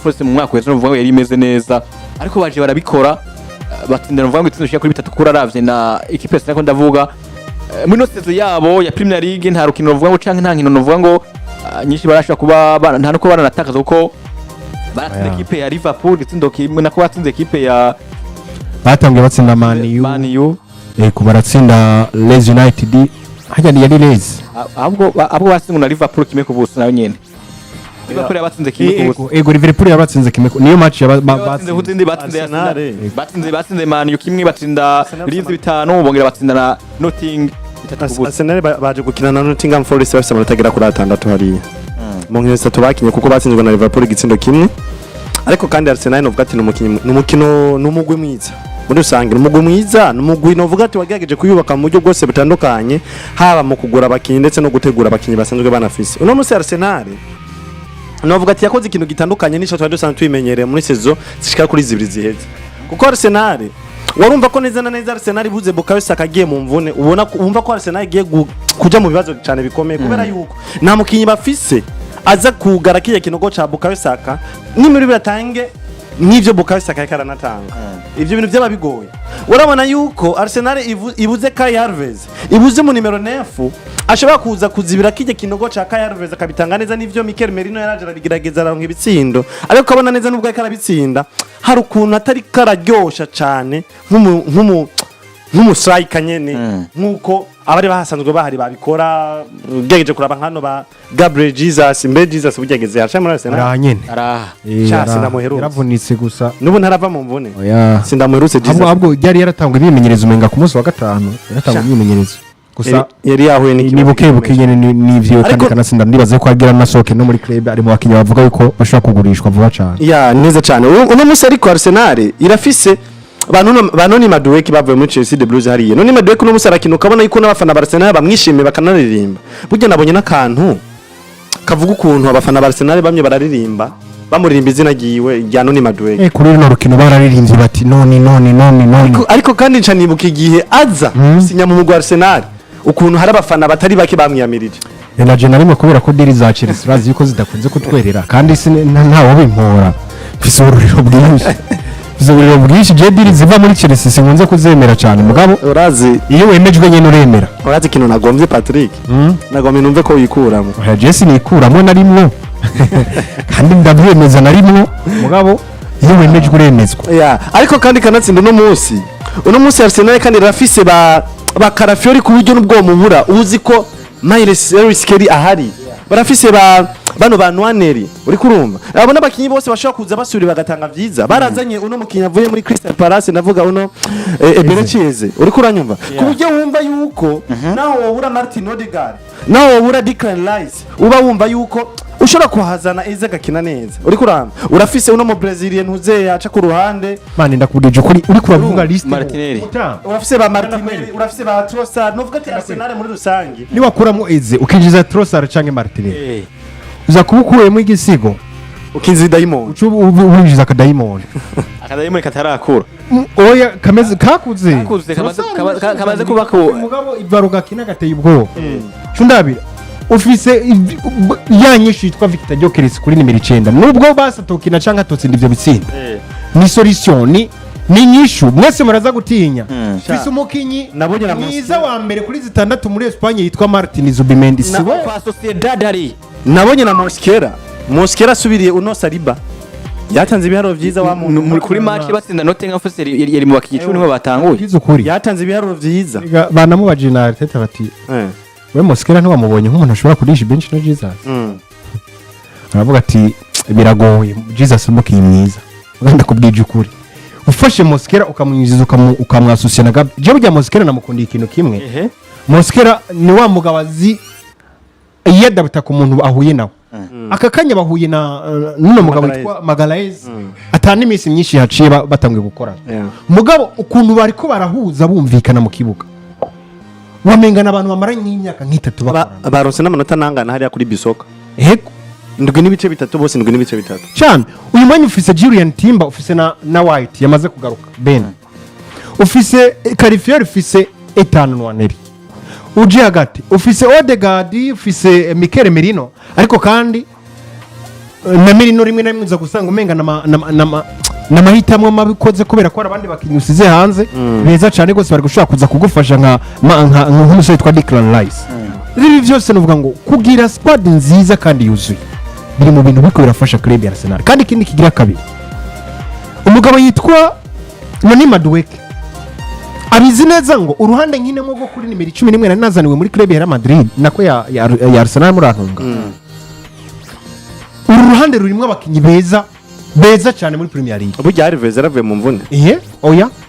Force mu mwaka wese n'uvuga yari imeze neza ariko baje barabikora batsindira n'uvuga ngo itsinda shika kuri 3 kuri aravye na equipe yose nako ndavuga muri no sezo yabo ya Premier League nta rukino ruvuga ngo canke nta nkino nuvuga ngo nyinshi barashaka kuba nta nuko baranatakaza kuko baratsinda equipe ya Liverpool gitsindo kimwe nako batsinze equipe ya batangiye batsinda Man U ku baratsinda Leeds United hajya yari Leeds ahubwo batsinda na Liverpool kimwe ku buso nayo nyene Liverpool yabatsinze kimwe ku buso Liverpool yabatsinze kimwe niyo match batsinze Man U kimwe batsinda Leeds 5 bongera batsinda na Nottingham Arsenal baje gukina na Nottingham Forest bafite amanota agera kuri 6 hariya mu nkino 3 bakinye kuko batsinzwe na Liverpool igitsindo kimwe ariko kandi Arsenal novuga ati n'umukino n'umugwi mwiza muri rusange n'umugwi mwiza n'umugwi novuga ati wagerageje kuyubaka mu buryo bwose butandukanye haba mu kugura abakinyi ndetse no gutegura abakinyi basanzwe banafise uno munsi Arsenal novuga ati yakoze ikintu gitandukanye n'icyo twari dusanzwe tubimenyereye muri saison zishika kuri 2 ziheze kuko Arsenal warumva ko neza na neza Arsenal buze Bukayo Saka agiye mu mvune umva ko Arsenal igiye kuja mu bibazo cyane bikomeye kubera yuko nta mukinyi bafise aza kugara kiye kinogo cha Bukayo Saka nimuri biratange n'ivyo Bukayo Saka yakaranatanga ivyo bintu byaba bigoye urabona yuko Arsenal ibuze Kai Havertz ibuze mu numero 9 ashobora kuza kuzibira kije kinogo cha Kai Havertz akabitanga neza n'ivyo Mikel Merino yaraje arabigerageza aronka ibitsindo ariko kabona neza nubwo yakarabitsinda hari ukuntu atari kararyosha cyane nk'umustrike nyene nkuko abari bahasanzwe bahari babikora gegeje kuraba nkano ba Gabriel Jesus bugegeze yacha muri Arsenal aranyene cyase ndamuherutse yaravunitse gusa nubu ntarava mu mvune sindamuherutse Jesus ahubwo yari yaratangwa ibimenyerezo umenga ku munsi wa gatanu yaratangwa ibimenyerezo gusa yari yahuye nibuke nyene n'ivyo kandi kanasinda ndibaze ko agira nasoke no muri club ari mu bakinya bavuga yuko bashaka kugurishwa vuba cyane neza cyane uno munsi ariko Arsenal irafise banoni Madueke bavuye muri Chelsea de Blues hariye none Madueke no musarakino ukabona yuko n'abafana Barcelona bamwishimiye bakanaririmba burya nabonye nakantu kavuga ukuntu abafana Barcelona bamye bararirimba bamuririmba izina giwe rya noni Madueke kuri no rukino bararirimbye bati noni ariko kandi nca nibuka igihe aza sinya mu mugwa Arsenal ukuntu hari abafana batari bake bamwiyamirije na general kubera ko diri za Chelsea bazi yuko zidakunze kutwerera kandi ntawo bimpora fise ururiro bwinshi je diri ziva muri Chelsea sinkunze kuzemera cyane mugabo urazi iyo wemejwe nyene uremera urazi kintu nagombye Patrick nagomye numve ko wikuramo Jesse nikuramo narimwo kandi ndabyemeza narimwo mugabo iyo wemejwe uremezwa ariko kandi kanatsinda uno munsi Arsenal kandi rafise ba Karafiori ku buryo n'ubwo mubura uzi ko Miles Kelly ahari barafise bano banwaneri uri kurumva abona abakinyi bose bashaka kuza basubira bagatanga vyiza barazanye uno mukinyi avuye muri Crystal Palace navuga uno Eberechieze uri kuranyumva ku buryo wumva yuko naho wobura Martin Odegaard naho wobura Declan Rice uba wumva yuko ushobora kuhazana ize gakina neza uri kuramba urafise uno mu Brazilian uze yaca ku ruhande mani ndakubwije ukuri uri kuravuga list Martinelli urafise ba Martinelli urafise ba Trossard novuga ati Arsenal muri rusangi ni wakuramo eze ukinjiza Trossard canke Martinelli uza kubukuyemo igisigo ukinzi Diamond ubinjiza ka Diamond akadayimoni katarakura oya kameze kakuze kamaze kuba ko umugabo ivaruga kina gateye ubwo cundabira ufise yanyishu yitwa Victor Jokeres kuri nimero 9 nubwo basatokina canka totsinda ivyo bitsinda ni solution ni nyishu mwese muraza gutinya fise umukinyi mwiza wa mbere kuri 6 muri Espagne yitwa Martin Zubimendi siwe kwa Sociedad ari nabonye na Mosquera subiriye uno Saliba yatanze ibiharuro vyiza wa muri kuri match batsinda Nottingham Forest yari mu bakinyi 10 niho batanguye yatanze ibiharuro vyiza banamubaje na Arteta bati we Mosquera ntiwamubonye nk'umuntu ashobora kurisha bench no Jesus aravuga ati biragoye Jesus umukinyi mwiza uganda kubwije ukuri ufashe Mosquera ukamwinjiza ukamwasosiya na Gabi je burya Mosquera namukundiye ikintu kimwe Mosquera ni wa mugabazi yadabita ku muntu ahuye nawe akakanya bahuye na nuno mugabo witwa Magalaez atani imisi myinshi haciye batangwe gukora mugabo ukuntu bari ko barahuza bumvikana mu kibuga wamengana abantu bamaranye imyaka nk'itatu bakora baronse n'amanota nangana hariya kuri Bisoka ndugwe n'ibice bitatu bose ndugwe n'ibice bitatu cyane uyu mwanya ufise Julian Timber ufise na White yamaze kugaruka Ben ufise Califier ufise Ethan Nwaneri uje hagati ufise Odegaard ufise Mikel Merino ariko kandi na mirino rimwe na rimwe uza gusanga umenga n'amahitamo mabikoze kubera ko hari abandi bakinnyi usize hanze beza cyane rwose bari gushobora kuza kugufasha nk'umusore witwa Declan Rice ibi byose nuvuga ngo kugira squad nziza kandi yuzuye biri mu bintu biko birafasha club ya Arsenal kandi ikindi kigira kabiri umugabo yitwa Madueke abizi neza ngo uruhande nkine nko kuri nimero 11 nari nazaniwe muri club ya Madrid nako ya Arsenal muri antunga uru ruhande rurimo abakinnyi beza cyane muri Premier League burya hari veza ravuye mu mvune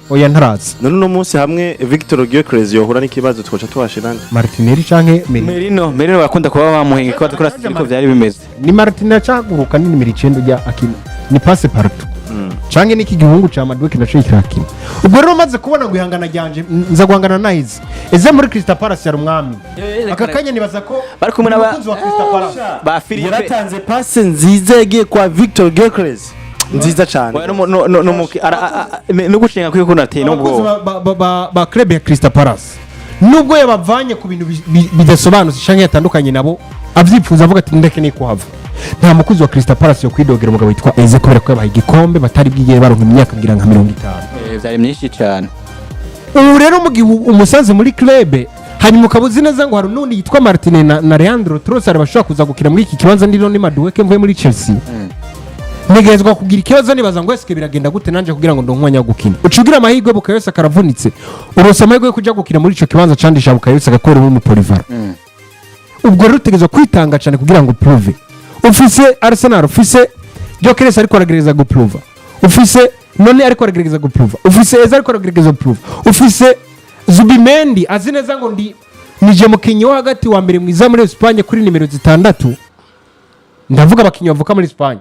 oya ntarazi none no munsi hamwe Victor Gyökeres yohura n'ikibazo twaca twashirana Martinelli canke Merino bakunda kuba bamuhenga ko tukora siko byari bimeze ni Martinelli caguruka ni nimero 9 rya akina ni passe partout canke niki gihungu ca Madueke naco kirakina ubwo rero maze kubona guhangana ryanje nza guhangana nahize eze muri Crystal Palace ya rumwami akakanya nibaza ko bari kumwe n'abakunzi wa Crystal Palace ba Philippe yaratanze passe nziza yagiye kwa Victor Gyökeres nziza cyane no gushinga kuri kunateye nubwo ba club ya Crystal Palace nubwo yabavanye ku bintu bidasobanutse canke yatandukanye nabo avyipfuza avuga ati ndeke ni kuhava nta mukuzi wa Crystal Palace yo kwidogera umugabo witwa Eze kubera ko yabaye igikombe batari bwigiye baronka imyaka ngira nka 50 byari myinshi cyane ubu rero mugihe umusanze muri club hanyuma ukabuzi neza ngo hari n'undi yitwa Martinez na Leandro Trossard bashobora kuza gukira muri iki kibanza ndino ni Madueke mvuye muri Chelsea negezwa kugira ikibazo nibaza ngo eske biragenda gute nanje kugira ngo ndonkwanya wo gukina ucugira amahirwe bukayose karavunitse urose amahirwe yo kuja gukina muri ico kibanza candisha bukayose agakora mu Polivara ubwo rero utegezwa kwitanga cyane kugira ngo prove ufise Arsenal ufise Gyökeres ariko aragereza guprova ufise none ariko aragereza guprova ufise Eza ariko aragereza guprova ufise Zubimendi azineza ngo nije mukinyi wo hagati wa mbere mwiza muri Espagne kuri nimero 6 ndavuga abakinyi bavuka muri Espagne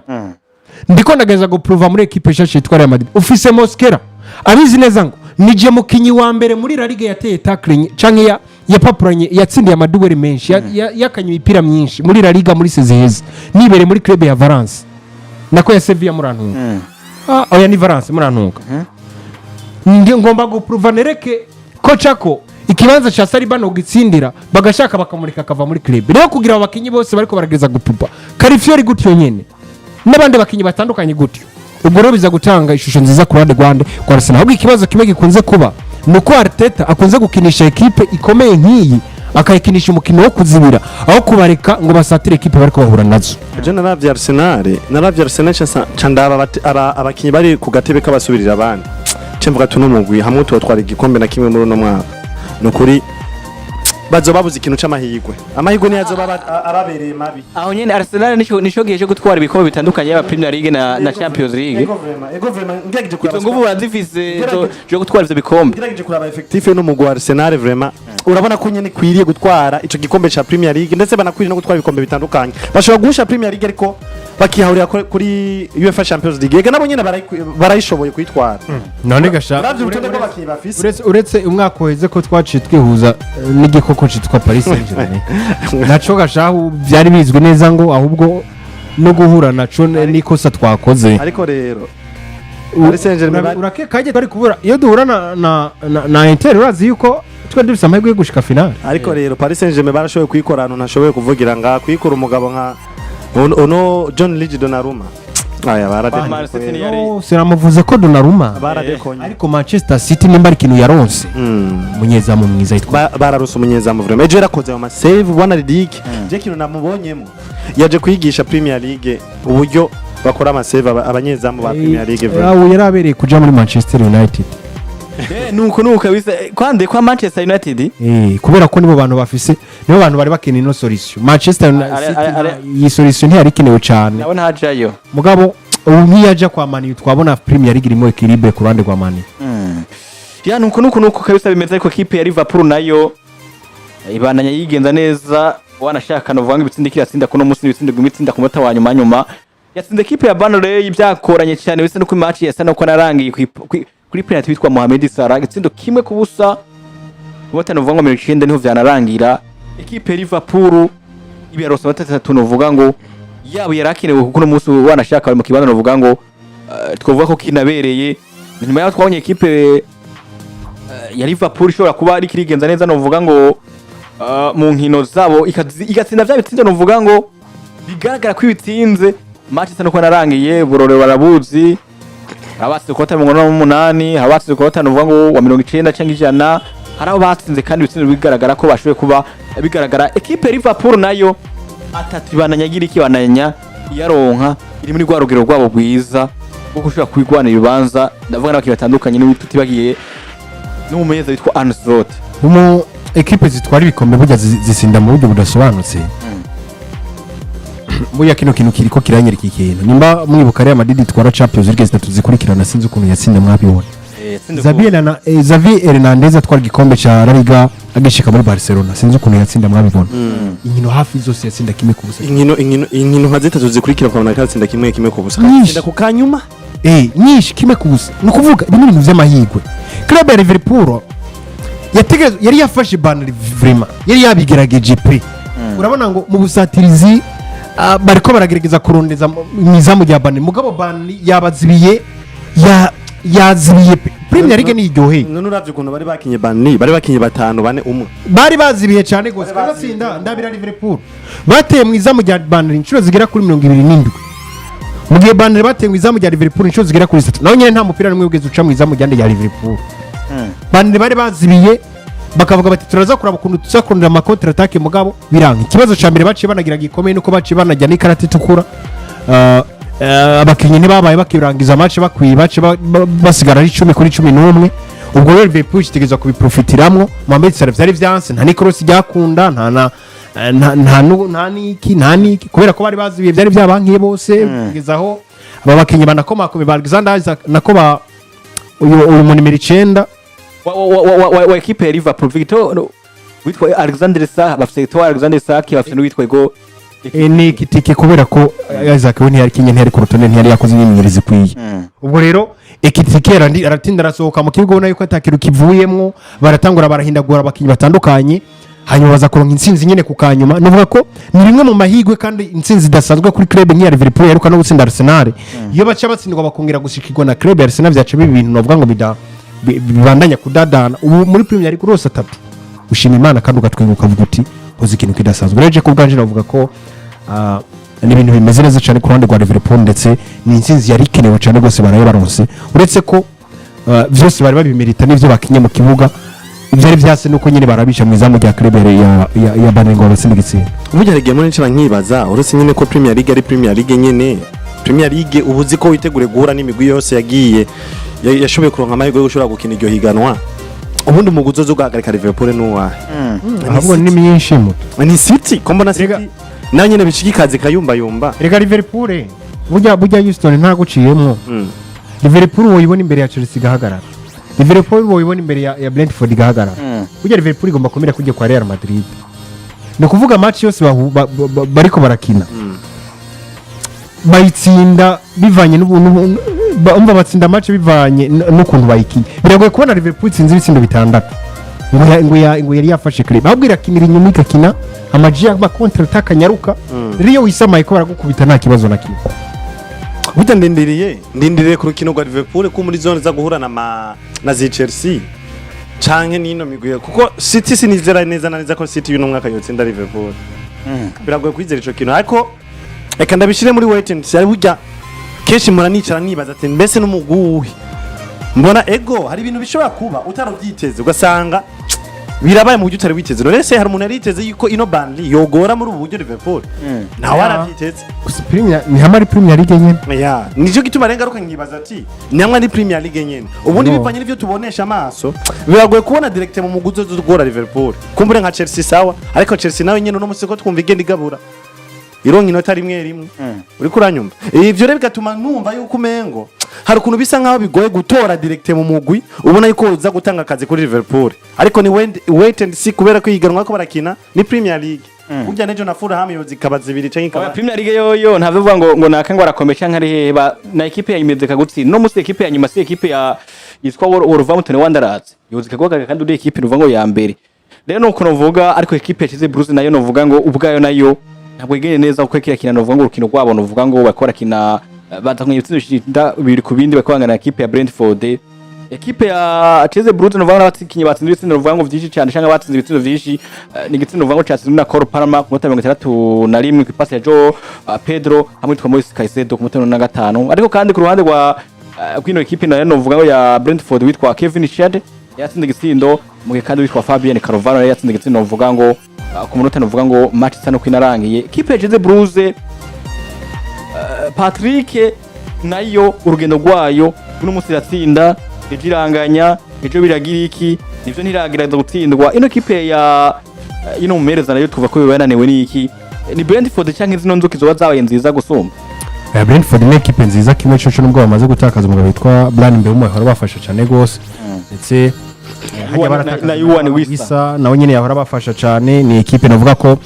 ndiko ndageza guprova muri equipe shashe yitwa Real Madrid ufise Mosquera abizi neza ngo nije mukinyi wa mbere muri La Liga yateye tackling canke ya papuranye yatsindiye amaduwere menshi yakanye imipira myinshi muri La Liga muri Sezeze nibere muri club ya Valence nako ya Sevilla muri antunga oya ni Valence muri antunga ngomba guprova nereke ko cako ikibanza cha Saliba no gitsindira bagashaka bakamurika akava muri club rero kugira abakinyi bose bariko baragereza gupupa Karifiori gutyo nyene n'abandi bakinyi batandukanye gutyo ubwo rero biza gutanga ishusho nziza ku ruhande rwande kwa Arsenal ahubwo ikibazo kimwe gikunze kuba nuko Arteta akunze gukinisha equipe ikomeye nk'iyi akayikinisha umukino wo kuzibira aho kubareka ngo basatire equipe bariko bahura nazo je naravye Arsenal chandaba abakinyi bari ku gatebe kabasubirira abandi cemvuga tunumugwi hamwe twatwara igikombe na kimwe muri no mwaka nukuri bazo babuze ikintu c'amahirwe amahirwe ni yazo ababereye mabi aho nyene Arsenal nico gihe cyo gutwara ibikombe bitandukanye ya Premier League na Champions League ego vraiment ngegije kuraba ngubu bazifise cyo gutwara ivyo bikombe ngegije kuraba effectif no mugwi wa Arsenal vraiment urabona ko nyene kwiriye gutwara ico gikombe ca Premier League ndetse banakwiriye no gutwara ibikombe bitandukanye bashobora guhusha Premier League ariko bakihahurira kuri UEFA Champions League ega nabo nyene barayishoboye kwitwara none gasha uretse umwaka uheze ko twaciye twihuza n'igikoko citwa Paris Saint-Germain naco gashaho byari bizwi neza ngo ahubwo no guhura naco nikosa twakoze ariko rero Paris Saint-Germain urakekaje bari kubura iyo duhura na Inter urazi yuko twe dufise amahirwe yo gushika final ariko rero Paris Saint-Germain barashoboye kwikora ahantu ntashoboye kuvugira nga kwikora umugabo nka John Luigi Donnarumma aya baradekonye siramuvuze ko Donnarumma ariko Manchester City nimba ari kintu yaronse munyezamu mwiza yitwa bararusa umunyezamu vraiment ejo yarakoze ama save bwana Lidic je kintu namubonyemo yaje kwigisha Premier League uburyo bakora ama save abanyezamu ba Premier League vraiment yarabereye kuja muri Manchester United nuko kabisa kwande kwa Manchester United kubera ko nibo bantu bafise nibo bantu bari bakene ino solution Manchester United iyi solution ntiyari kenewe cyane nabona hajayo mugabo nkiyaja kwa Man twabona Premier League irimo equilibre ku ruhande rwa Man ya nuko kabisa bimeze ariko kipe ya Liverpool nayo ibananya yigenza neza wanashaka no vanga ibitsindi kiratsinda kuno musi n'ibitsindi gumitsinda ku mata wa nyuma yatsinze kipe ya Burnley ibyakoranye cyane bise no ku match yasa no ko narangiye kuri penalty witwa Mohamed Salah itsindo kimwe kubusa ubota no vanga 90 niho vyanarangira ekipe Liverpool ibiyarosa batatu no vuga ngo yabo yarakinewe kuko no musi wanashaka mu kibanza no vuga ngo twovuga ko kinabereye nyuma yaho twabonye ekipe ya Liverpool ishobora kuba ari kirigenza neza no vuga ngo mu nkino zabo igatsinda vya bitsindo no vuga ngo bigaragara ko ibitsinze match isa nuko narangiye burore barabuzi abatsinze ku 58 abatsinze ku 5 uvuga ngo wa 90 cyangwa 100 haraho batsinze kandi bitsinze bigaragara ko bashoboye kuba bigaragara equipe Liverpool nayo atatu bananyagira iki bananya yaronka iri muri rwarugero rwabo bwiza bwo kushaka kwigwana ibibanza ndavuga n'abaki batandukanye n'ibituti bagiye n'umumenyeza witwa Anslot umu equipe zitwara ibikombe burya zisinda mu buryo budasobanutse burya kino kintu kiriko kiranyereka ikintu nimba mwibuka Real Madrid itwara Champions League zitatu zikurikirana sinzi ukuntu yatsinda mwabibona Xavi Hernandez atwara igikombe cha La Liga agishika muri Barcelona sinzi ukuntu yatsinda mwabibona inkino hafi zose yatsinda kimwe ku busa inkino nka zitatu zikurikira kwa na katsinda kimwe ku busa katsinda ku kanyuma nyinshi kimwe ku busa no kuvuga bimwe ibintu vy'amahigwe Club ya Liverpool yari yafashe banner vraiment yari yabigerageje pe urabona ngo mu busatirizi bariko baragerageza kurondeza mizamu ya banner mugabo banner yabazibiye yazibiye Premier League ni iryohe none uravye ukuntu bari bakinye banner bari bakinye batanu bane umwe bari bazibiye cyane gose kagatsinda ndabira Liverpool bateye mu izamu rya banner inshuro zigera kuri 27 mu gihe banner bateye mu izamu rya Liverpool inshuro zigera kuri 3 naho nyene nta mupira n'umwe ugeze uca mu izamu rya Liverpool banner bari bazibiye bakavuga bati turaza kuraba ukuntu tuzakondera ama counter attack mugabo biranga ikibazo ca mbere baciye banagira gikomeye nuko baciye banajya n'ikarate itukura abakinyi ntibabaye bakirangiza match bakwiye bace basigara ari 10 kuri 11 ubwo rero Liverpool kitegeza kubiprofitiramwo Mohamed Salah vyari vyanse nta ni cross ryakunda nta niki kubera ko bari bazibiye vyari vyabankiye bose kugezaho aba bakinyi banakoma ko Alexander Isaac nakoba uyu mu nimero 9 wa equipe ya Liverpool Victor witwa Alexander Isaac bafite Alexander Isaac bafite n'uwitwa Go ni kitike kubera ko Isaac we ntiyari kinye ntiyari ku rutonde ntiyari yakoze imyimenyerezo kwiye ubwo rero ekitike aratinda arasohoka mu kibuga ubona yuko atakiru kivuyemwo baratangura barahindagura abakinyi batandukanye hanyuma baza kuronka intsinzi nyene ku kanyuma nuvuga ko ni rimwe mu mahigwe kandi intsinzi idasanzwe kuri club nk'iya Liverpool yaruka no gutsinda Arsenal iyo baca batsindwa bakongera gushikirwa na club ya Arsenal vyaca ibintu novuga ngo bibandanya kudadana ubu muri Premier League rose atatu ushima Imana kandi ugatwenguka uvuga uti uzi ikintu kidasanzwe reje ku bwanje navuga ko ni ibintu bimeze neza cyane ku ruhande rwa Liverpool ndetse ni intsinzi yari ikenewe cyane gose baraye baronse uretse ko vyose bari babimerita n'ivyo bakinye mu kibuga ivyari vyase nuko nyene barabisha mu izamu rya club ya Banengo basinigitse uburyo yagiye muri nshira nkibaza uretse nyene ko Premier League ari Premier League nyene Premier League ubuzi ko witegure guhura n'imigwi yose yagiye yashoboye kuronka amahirwe yo gushobora gukina iryo higanwa ubundi umuguzo zo guhagarika Liverpool nuwa ahubwo ni myinshi mu ni City kombo na City na nyene bishikikaze kayumba rega Liverpool burya Houston nta guciyemwo Liverpool woyibona imbere ya Chelsea gahagarara Liverpool woyibona imbere ya Brentford gahagarara burya Liverpool igomba kumira kujya kwa Real Madrid no kuvuga match yose bariko barakina bayitsinda bivanye n'ubuntu umva batsinda match bivanye n'ukuntu bayikinye biragoye kubona Liverpool itsinze ibitsindo bitandatu ngo yari yafashe club abwira kinira inyuma ikakina amaji ya counter attack nyaruka riyo wisamaye ko baragukubita nta kibazo na kimwe buta ndindiriye ku rukino rwa Liverpool ko muri zone za guhura na Chelsea canke nino miguye kuko City sinizera neza ko City y'uno mwaka yotsinda Liverpool biragoye kwizera ico kintu ariko eka ndabishire muri wait and see burya keshi muranicara nibaza ati mbese n'umuguhi mbona ego hari ibintu bishobora kuba utarobyiteze ugasanga birabaye mu buryo utari witeze none se hari umuntu yariteze yuko ino Burnley yogora muri ubu buryo Liverpool nawe warabyiteze Premier ni hamari Premier League nyene nico gituma rengaruka nkibaza ati nyamwa ni Premier League nyene ubundi bivanye n'ivyo tubonesha amaso biragoye kubona direct mu muguzo zo gora Liverpool kumbure nka Chelsea sawa ariko Chelsea nawe nyene no musiko twumva igenda igabura ironka inota rimwe uri kuranyumva ivyo rero bigatuma numva yuko umengo hari ukuntu bisa nkaho bigoye gutora direct mu mugwi ubona yuko uza gutanga akazi kuri Liverpool ariko ni wait and see kubera ko yiganwa ko barakina ni Premier League burya nejo na Fulham yozi kabaza ibiri canke ikaba Premier League yoyo ntavuga ngo nakangwa arakomeye canke ari heba na equipe yayimeze kagutsinda no musi equipe ya nyuma si equipe ya yitwa Wolverhampton Wanderers yozi kagwaga kandi uri equipe nuvuga ngo ya mbere rero nuko novuga ariko equipe yacize Blues nayo novuga ngo ubwayo nayo ntabwo igene neza uko kira novuga ngo urukino rwabo novuga ngo bakora kina batangiye ibitsinda biri ku bindi bakangana na equipe ya Brentford ekipe ya Cheze Bruce no vanga batsinye batsinze ibitsindo vuga ngo vyinshi cyane cyangwa batsinze ibitsindo vyinshi ni igitsindo vuga ngo cyatsinze na Cor Parma ku mutwe 61 ku pass ya Joe Pedro hamwe twa Moise Caicedo ku mutwe 5 ariko kandi ku ruhande rwa kwino ekipe nayo no vuga ngo ya Brentford witwa Kevin Shade yatsinze igitsindo mu gihe kandi witwa Fabian Carvalho yatsinze igitsindo vuga ngo ku munota no vuga ngo match isa no kwinarangiye ekipe ya Cheze Bruce Patrick nayo urugendo rwayo uno munsi iratsinda ijiranganya ejo biragira iki nivyo ntiragerageza gutsindwa ino kipe ya ino mumereza nayo tuvuga ko bibananiwe n'iki ni Brentford cyangwa izino nzuki zoba zabaye nziza gusumba Brentford ni ekipe nziza kimwe cyo nubwo bamaze gutakaza umugabo witwa Brian Mbeumo yahora bafasha cyane gose ndetse na Yuan Wisa nawe nyene yahora bafasha cyane ni ekipe navuga ko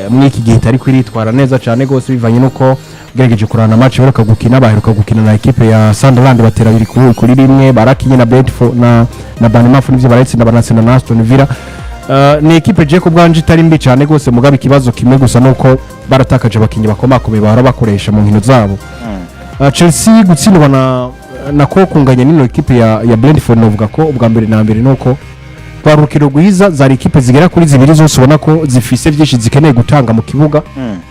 muri iki gihe itari kwiritwara neza cyane gose bivanye nuko gerageje kurana match baheruka gukina na ekipe ya Sunderland batera biri kuri rimwe barakinye na Brentford na Bournemouth n'ivyo baratsinda banatsinda na Aston Villa ni ekipe je ko bwanje itari mbi cyane gose mugabe ikibazo kimwe gusa nuko baratakaje abakinyi bakomakomeye bahora bakoresha mu nkino zabo Chelsea gutsindwa na ko kunganya n'ino ekipe ya Brentford novuga ko ubwa mbere na mbere nuko twarukiro guhiza zari ekipe zigera kuri zibiri zose ubona ko zifise byinshi zikeneye gutanga mu kibuga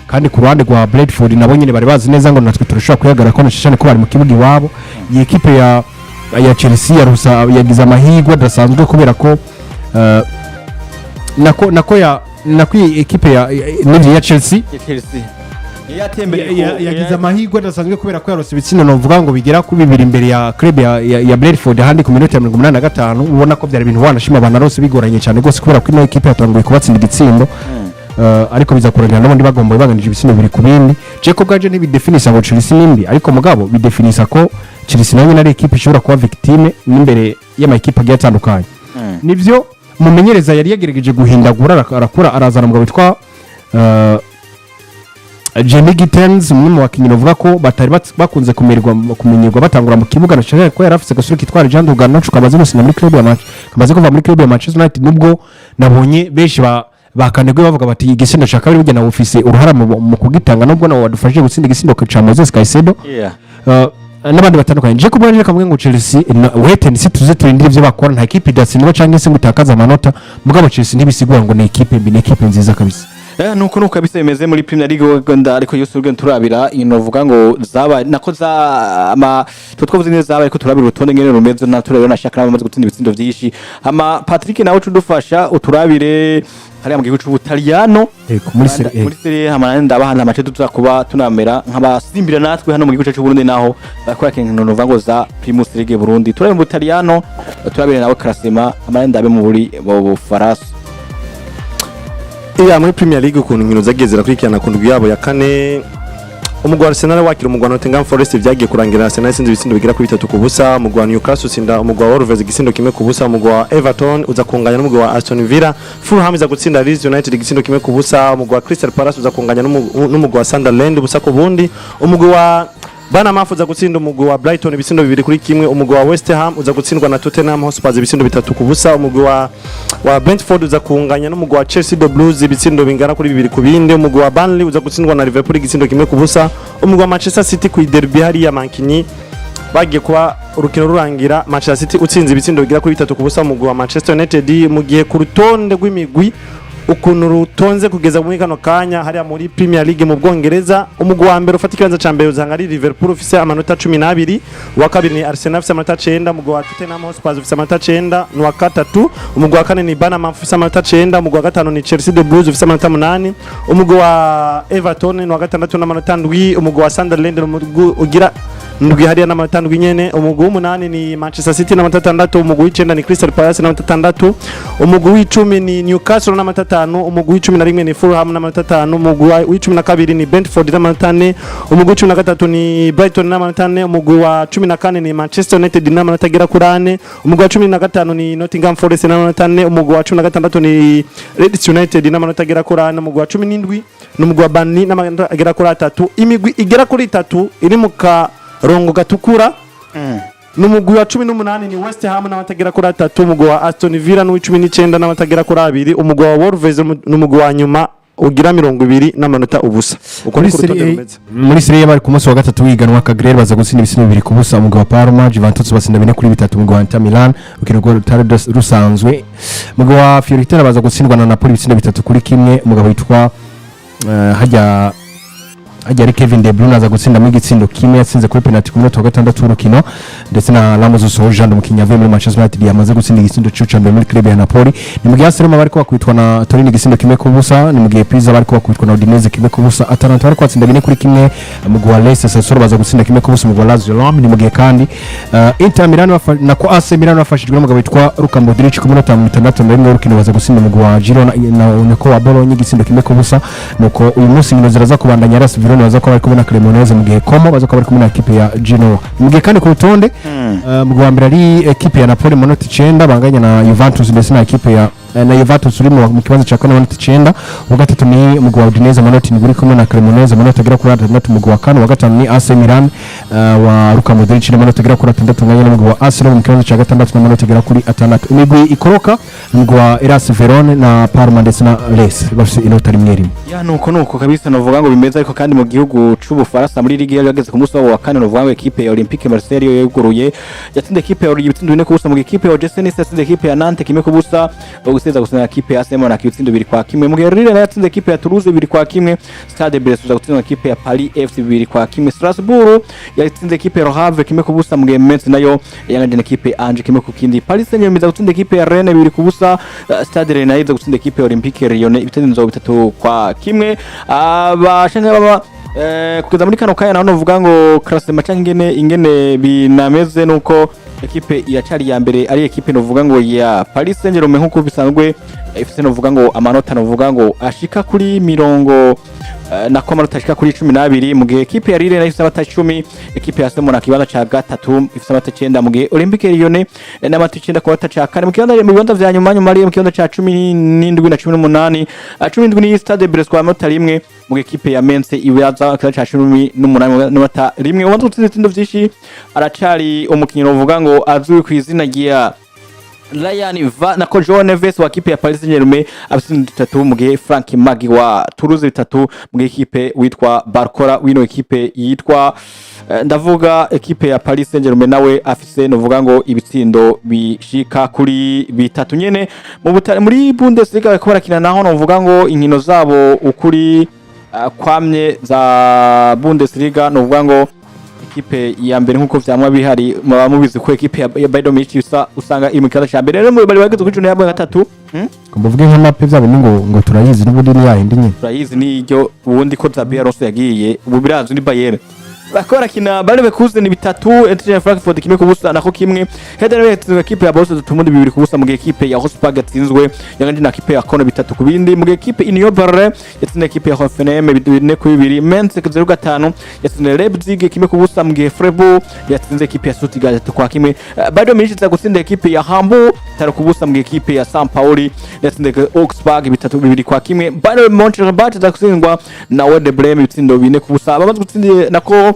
kandi ku ruhande rwa Brentford nabo nyine bari bazi neza ngo natwe turashobora kuyagara ko nashishane ko bari mu kibuga iwabo iyi ekipe ya Chelsea yagize amahirwe adasanzwe kubera ko nako ekipe ya Chelsea yagize amahirwe adasanzwe kubera ko yarose ibitsina novuga ngo bigera ku bibiri imbere ya club ya Brentford handi ku minota 85 ubona ko byari ibintu wanashima banarose bigoranye cyane gose kubera ko ino ekipe yatanguye kubatsinda igitsindo ariko biza kurangira n'abandi bagomba baganije ibitsindo biri ku bindi Jacob gaje ntibidefinisa ngo Chelsea nimbi ariko mugabo bidefinisa ko Chelsea nayo ari ekipe ishobora kuba victime n'imbere y'ama ekipe agiye atandukanye nivyo mumenyereza yari yagerageje guhindagura arakura arazana mugabo witwa Jamie Gittens umwe mu bakinyi bavuga ko batari bakunze kumenyerwa batangura mu kibuga nashaka ko yarafise gasura kitwara Jean Dugano kamaze gusinya muri club ya match kamaze kuva muri club ya Manchester United nubwo nabonye benshi bakanegwe bavuga bati igisindo cya kabiri bugena office uruhara mu kugitanga nubwo nawe wadufashije gutsinda igisindo cya Moses Caicedo n'abandi batandukanye je kubona kamwe ngo Chelsea wait and see tuze turindire ivyo bakora nta equipe idatsindwa cyangwa se gutakaza amanota mugabo Chelsea ntibisigura ngo ni equipe mbi ni equipe nziza kabisa nuko kabisa bimeze muri Premier League ariko yose urugendo turabira ino vuga ngo zaba nako za twavuze neza zaba ariko turabira urutonde ngene rumeze na turabira na shaka bamaze gutsinda ibitsindo vyinshi ama Patrick nawe tudufasha uturabire hari mu gihugu cy'Ubutaliyano muri Serie A hamana ndabahana amace tuzakuba tunamera nk'abasimbira natwe hano mu gihugu cyacu Burundi naho bakora kintu no vango za Primus League Burundi turabira mu Butaliyano turabire nawe Krasema hamana ndabe mu buri mu Faransa muri Premier League ukuntu nkino zagezera kwikirana ku ndwi yabo ya kane umugwa Arsenal wakira umugwa Nottingham Forest vyagiye kurangira Arsenal sinzi ibitsindo bigira kuri 3 kubusa umugwa Newcastle sinda umugwa Wolves igisindo kimwe kubusa umugwa Everton uza kunganya n'umugwa Aston Villa Fulham iza gutsinda Leeds United igisindo kimwe kubusa umugwa Crystal Palace uza kunganya n'umugwa Sunderland busa ko bundi umugwa Bournemouth uza gutsinda umugwi wa Brighton ibisindo bibiri kuri kimwe umugwi wa West Ham uza gutsindwa na Tottenham Hotspur ibisindo 3 kubusa umugwi wa Brentford uza kunganya n'umugwi wa Chelsea the Blues ibisindo bingana kuri 2 kubinde umugwi wa Burnley uza gutsindwa na Liverpool igisindo kimwe kubusa umugwi wa Manchester City ku derby hari ya Mankinyi bagiye kuba urukino rurangira Manchester City utsinze ibisindo bigira kuri 3 kubusa umugwi wa Manchester United mu gihe ku rutonde rw'imigwi ukuntu rutonze kugeza muri kano kanya hari muri Premier League mu Bwongereza umugwi wa mbere ufata ikibanza ca mbere uzanga ari Liverpool ufise amanota 12 wa kabiri ni Arsenal ufise amanota 9 umugwi wa Tottenham Hotspur ufise amanota 9 n'uwa gatatu umugwi wa kane ni Bournemouth ufise amanota 9 umugwi wa gatanu ni Chelsea the Blues ufise amanota 8 umugwi wa Everton n'uwa gatandatu n'amanota 7 umugwi wa Sunderland n'umugwi ugira ndwi hariya n'amanota 7 nyene umugwi w'umunani ni Manchester City n'amanota 6 umugwi w'icenda ni Crystal Palace n'amanota 6 umugwi w'icumi ni Newcastle n'amanota umugwi w'11 ni Fulham n'amanota 5 umugwi w'12 ni Brentford n'amanota 4 umugwi w'13 ni Brighton n'amanota 4 umugwi wa 14 ni Manchester United n'amanota agera kuri 4 umugwi wa 15 ni Nottingham Forest n'amanota 4 umugwi wa 16 ni Leeds United n'amanota agera kuri 4 umugwi wa 17 n'umugwi wa Burnley n'amanota agera kuri 3 imigwi igera kuri 3 iri mu karongo gatukura n'umugwi wa 18 ni West Ham n'amatagera kuri 3 umugwi wa Aston Villa n'u19 n'amatagera kuri 2 umugwi wa Wolves n'umugwi wa nyuma ugira 20 n'amanota ubusa uko ni kurutonde rumeze muri Serie bari ku munsi wa gatatu wiganwa Cagliari baza gutsinda ibisindo 2 ku busa umugabo wa Parma Juventus batsinda 4 kuri 3 umugabo wa Inter Milan ukino rwo rutari rusanzwe umugabo wa Fiorentina baza gutsindwa na Napoli ibisindo 3 kuri kimwe umugabo witwa hajya Kevin De Bruyne aza gutsinda mu gitsindo kimwe yatsinze kuri penalty ku munota wa gatandatu w'urukino ndetse na Ramos Soja umukinnyi yavuye muri Manchester United yamaze gutsinda igitsindo cy'uca mbere muri club ya Napoli ni mu gihe Roma bari kwitwa na Torino igitsindo kimwe ku busa ni mu gihe Pisa bari kwitwa na Udinese kimwe ku busa Atalanta bari kwatsinda 4 kuri kimwe mu gihe Lecce Sassuolo baza gutsinda kimwe ku busa mu gihe Lazio Roma ni mu gihe kandi Inter Milan na ko AC Milan bafashijwe n'umugabo witwa Luka Modric ku munota wa 66 mbere y'urukino baza gutsinda mu gihe Girona na ko wa Bologna igitsindo kimwe ku busa nuko uyu munsi nkino ziraza kubandanya RS baza ko bari kumwe na Cremonese mu gihe Como baza ko bari kumwe na equipe ya Genoa mu gihe kandi ku rutonde mu Rwanda ari equipe ya Napoli manota 9 banganya na Juventus ndetse na equipe ya na Juventus uri mu kibanza cya kane manota 9 wa gatatu ni mu gwa Udinese manota 7 kumwe na Cremonese manota agera kuri 6 mu gwa kane wa gatanu ni AC Milan wa Luka Modric na manota agera kuri 6 nganya mu gwa Arsenal mu kibanza cya gatandatu na manota agera kuri 6 imigwi ikoroka mu gwa Hellas Verona na Parma ndetse na Lecce bafite inota rimwe ya nuko kabisa novuga ngo bimeze ariko kandi mu gihugu c'Ubufaransa muri Ligue yageze ku munsi wa kane novuga ngo equipe ya Olympique Marseille yeguruye yatsinze equipe ya Olympique ibitindo 4 kubusa mu equipe ya OGC Nice yatsinze equipe ya Nantes kimwe kubusa guseza gusana equipe ya Monaco ibitindo 2 kwa kimwe mu gihe Lille yatsinze equipe ya Toulouse 2 kwa kimwe Stade Brest gutsinda equipe ya Paris FC 2 kwa kimwe Strasbourg yatsinze equipe ya Le Havre kimwe kubusa mu gihe Metz nayo yanganje equipe ya Angers kimwe ku kindi Paris Saint-Germain gutsinda equipe ya Rennes 2 kubusa Stade Rennais gutsinda equipe ya Olympique Lyon ibitindo 3 kwa kimwe abashanga baba kugeza muri kano kaya naho novuga ngo classement cyangwa ingene binameze nuko equipe ya cari ya mbere ari equipe novuga ngo ya Paris Saint-Germain nkuko bisanzwe ifite novuga ngo amanota novuga ngo ashika kuri mirongo na ko amanota ashika kuri 12 mu gihe equipe ya Lille nayo ifite abata 10 equipe ya Monaco kibanza ca gatatu ifite abata 9 mu gihe Olympique Lyon n'amata 9 ku bata ca kane mu kibanza vya nyuma ari mu kibanza ca 17 na 18 17 ni Stade Brest kwa amanota rimwe mu equipe ya Metz ibaza kibanza ca 18 n'amata rimwe ubanza gutsinda ibitsindo vyinshi aracari umukinnyi novuga ngo azwi ku izina rya Ryan na ko Joao Neves wa equipe ya Paris Saint-Germain abitsinda 3 mu gihe Frank Magi wa Toulouse 3 mu gihe equipe witwa Barcola wino equipe yitwa ndavuga equipe ya Paris Saint-Germain nawe afise novuga ngo ibitsindo bishika kuri 3 nyene muri Bundesliga bariko barakina naho novuga ngo inkino zabo ukuri kwamye za Bundesliga novuga ngo equipe ya mbere nkuko vyamwa bihari mubizi ko equipe ya Bayern Munich usanga iri mu kibanza cya mbere rero bari bageze kuri 13 kumvuga nka mape byabo ngo turayizi n'ubundi ni yahindi nyine turayizi ni iryo ubundi ko Xabi Alonso yagiye ubu birazwi ni Bayern bakora kina bari bekuze ni 3 Eintracht Frankfurt kimwe kubusa nako kimwe Hertha yatsinzwe equipe ya Borussia Dortmund 2 kubusa mu gihe equipe ya Wolfsburg yatsinzwe yanganje na equipe ya Köln 3 ku bindi mu gihe equipe Union Berlin yatsinze equipe ya Hoffenheim 2 ku 2 Mainz 0-5 yatsinze Leipzig kimwe kubusa mu gihe Freiburg yatsinze equipe ya Stuttgart 3 kwa kimwe Bayern Munich yatsinze equipe ya Hamburg 3 kubusa mu gihe equipe ya St. Pauli yatsinze Augsburg 3 kwa kimwe Bayern Mönchengladbach yatsindwa na Werder Bremen 4 kubusa abamaze gutsinda nako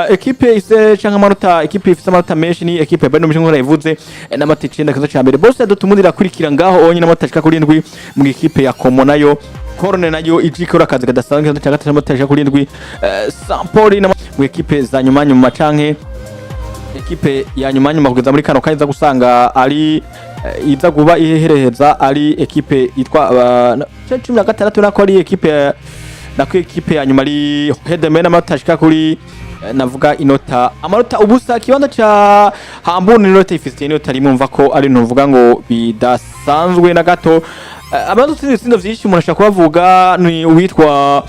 equipe ise cyangwa amanota equipe ifite amanota menshi ni equipe ya Bayern Munich nkora ivuze n'amata 9 kaza cyambere Borussia Dortmund irakurikira ngaho onye n'amata ashika kuri 7 mu equipe ya Como nayo Korne nayo igikora akazi kadasanzwe kaza cyangwa n'amata ashika kuri 7 Sampoli mu equipe za nyuma canke equipe ya nyuma kugeza muri kano kaiza gusanga ari iza kuba ihereheza ari equipe yitwa 16 nako ari equipe nako equipe ya nyuma ari Hedemena n'amata ashika kuri navuga inota amanota ubusa kibanza cha Hamburg inota ifite inota rimumva ko ari ntuvuga ngo bidasanzwe na gato abantu tsinda vyinshi umuntu ashaka kubavuga ni uwitwa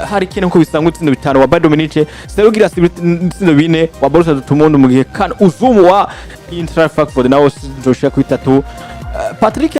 hari kintu ko bisanga utsinda 5 wa Bayern Munich Serugira itsinda 4 wa Borussia Dortmund mu gihe kan uzumu wa Eintracht Frankfurt nawo zoshaka ku 3 Patrick